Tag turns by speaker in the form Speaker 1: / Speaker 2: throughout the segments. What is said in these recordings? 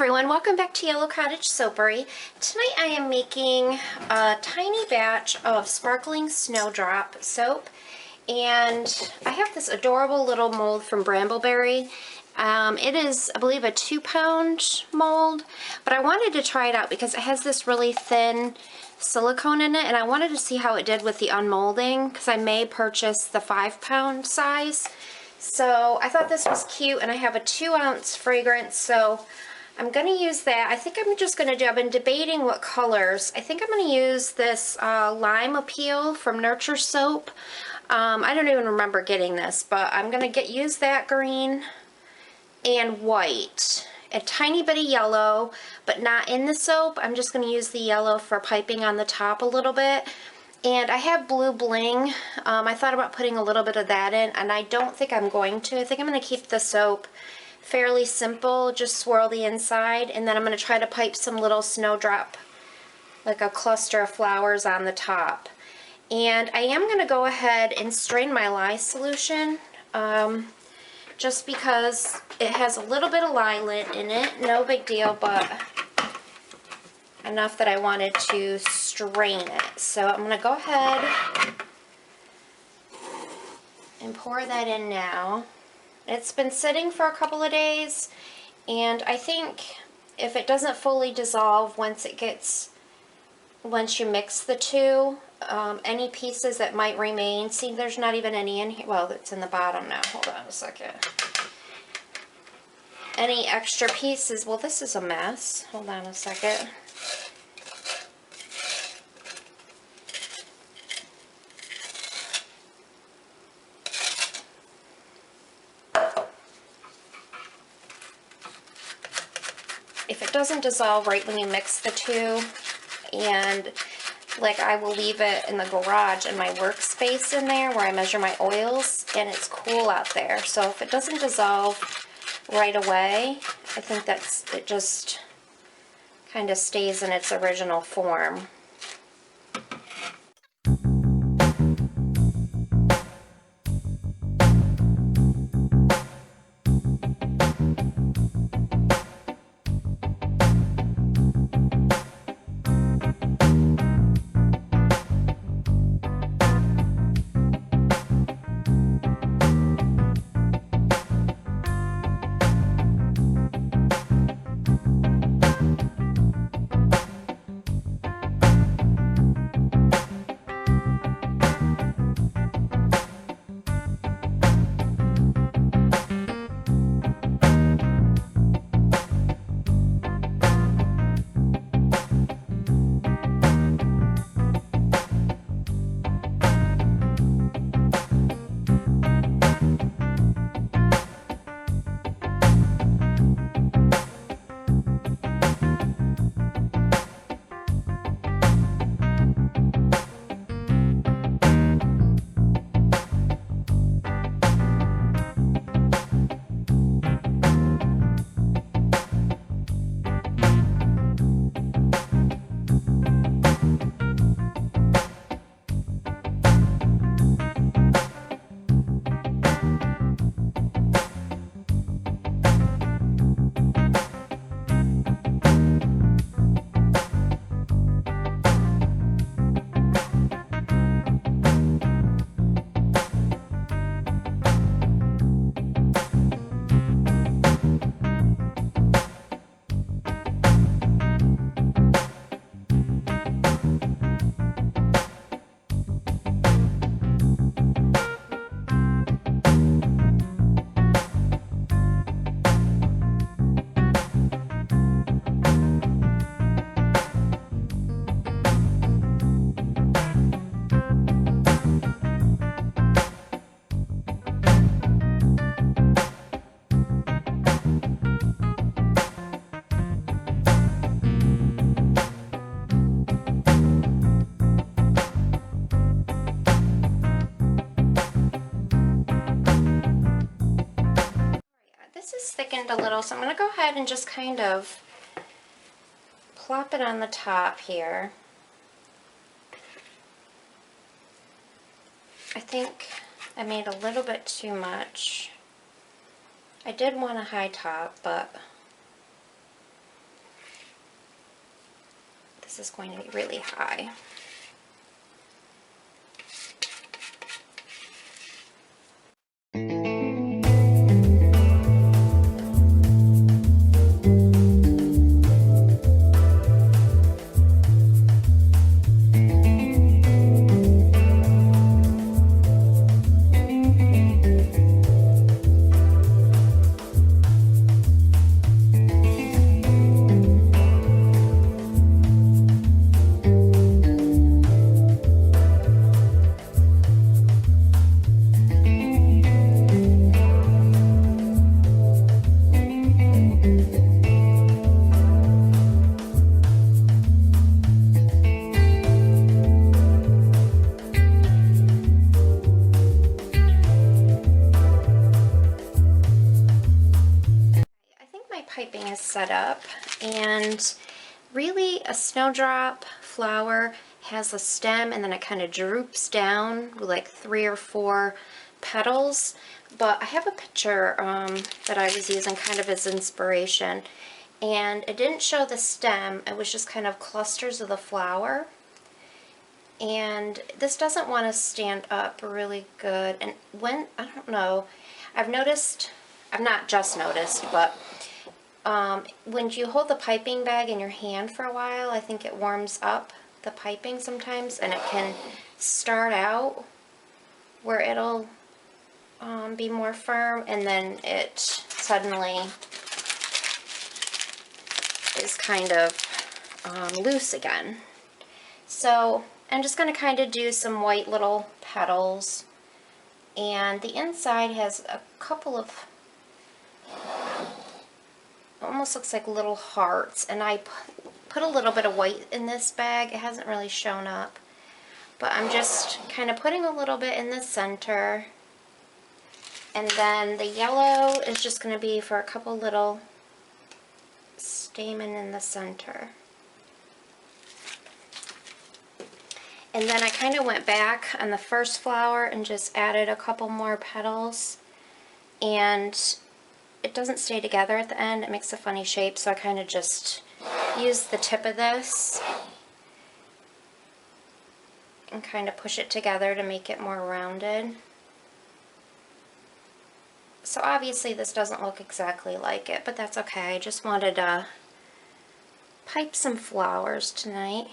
Speaker 1: Everyone, welcome back to Yellow Cottage Soapery. Tonight I am making a tiny batch of sparkling Snowdrop soap, and I have this adorable little mold from Brambleberry. It is, I believe, a 2-pound mold, but I wanted to try it out because it has this really thin silicone in it, and I wanted to see how it did with the unmolding because I may purchase the 5-pound size. So I thought this was cute, and I have a 2-ounce fragrance, so I'm going to use that. I think I'm just going to do, I've been debating what colors. I think I'm going to use this Lime Appeal from Nurture Soap. I don't even remember getting this, but I'm going to use that green and white. A tiny bit of yellow, but not in the soap. I'm just going to use the yellow for piping on the top a little bit. And I have Blue Bling. I thought about putting a little bit of that in, and I don't think I'm going to. I think I'm going to keep the soap fairly simple, just swirl the inside, and then I'm going to try to pipe some little snowdrop, like a cluster of flowers on the top. And I am going to go ahead and strain my lye solution, just because it has a little bit of lye lint in it, no big deal, but enough that I wanted to strain it. So I'm going to go ahead and pour that in now. It's been sitting for a couple of days, and I think if it doesn't fully dissolve once you mix the two, any pieces that might remain, see, there's not even any in here. Well, it's in the bottom now. Hold on a second. Any extra pieces, well, this is a mess. Hold on a second. If it doesn't dissolve right when you mix the two, and like I will leave it in the garage in my workspace in there where I measure my oils, and it's cool out there. So if it doesn't dissolve right away, I think it just kind of stays in its original form. Thickened a little, so I'm going to go ahead and just kind of plop it on the top here. I think I made a little bit too much. I did want a high top, but this is going to be really high. Piping is set up, and really a snowdrop flower has a stem and then it kind of droops down with like 3 or 4 petals, but I have a picture that I was using kind of as inspiration, and it didn't show the stem, it was just kind of clusters of the flower, and this doesn't want to stand up really good. And when, I don't know, I've not just noticed, but when you hold the piping bag in your hand for a while, I think it warms up the piping sometimes, and it can start out where it'll be more firm, and then it suddenly is kind of loose again. So I'm just going to kind of do some white little petals, and the inside has a couple of, almost looks like little hearts, and I put a little bit of white in this bag. It hasn't really shown up, but I'm just kind of putting a little bit in the center, and then the yellow is just going to be for a couple little stamen in the center. And then I kind of went back on the first flower and just added a couple more petals, and it doesn't stay together at the end. It makes a funny shape, so I kind of just use the tip of this and kind of push it together to make it more rounded. So obviously this doesn't look exactly like it, but that's okay. I just wanted to pipe some flowers tonight.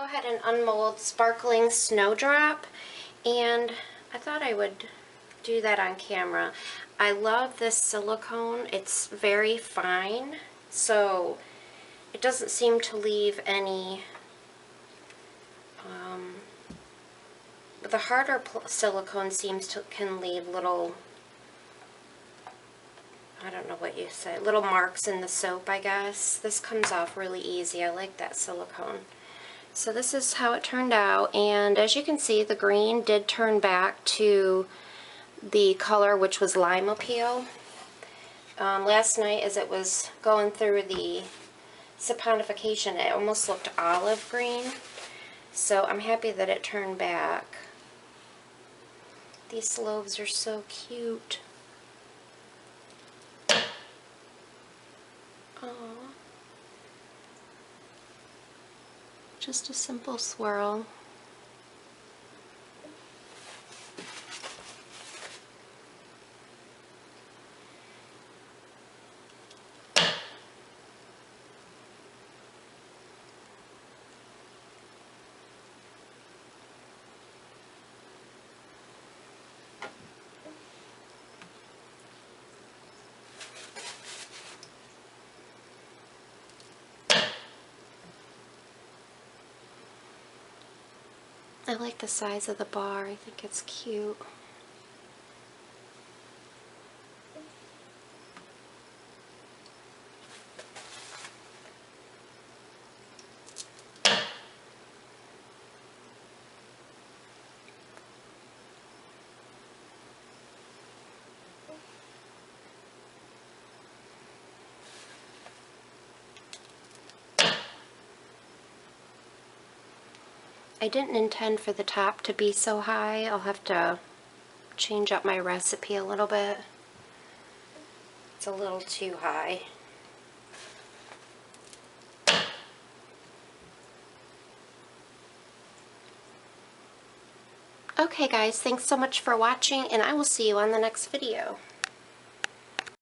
Speaker 1: go ahead and unmold Sparkling Snowdrop, and I thought I would do that on camera. I love this silicone. It's very fine, so it doesn't seem to leave any, the harder silicone can leave little, I don't know what you say, little marks in the soap, I guess. This comes off really easy. I like that silicone. So this is how it turned out, and as you can see, the green did turn back to the color, which was lime appeal. Last night, as it was going through the saponification, it almost looked olive green. So I'm happy that it turned back. These loaves are so cute. Aww. Just a simple swirl. I like the size of the bar. I think it's cute. I didn't intend for the top to be so high. I'll have to change up my recipe a little bit. It's a little too high. Okay guys, thanks so much for watching, and I will see you on the next video.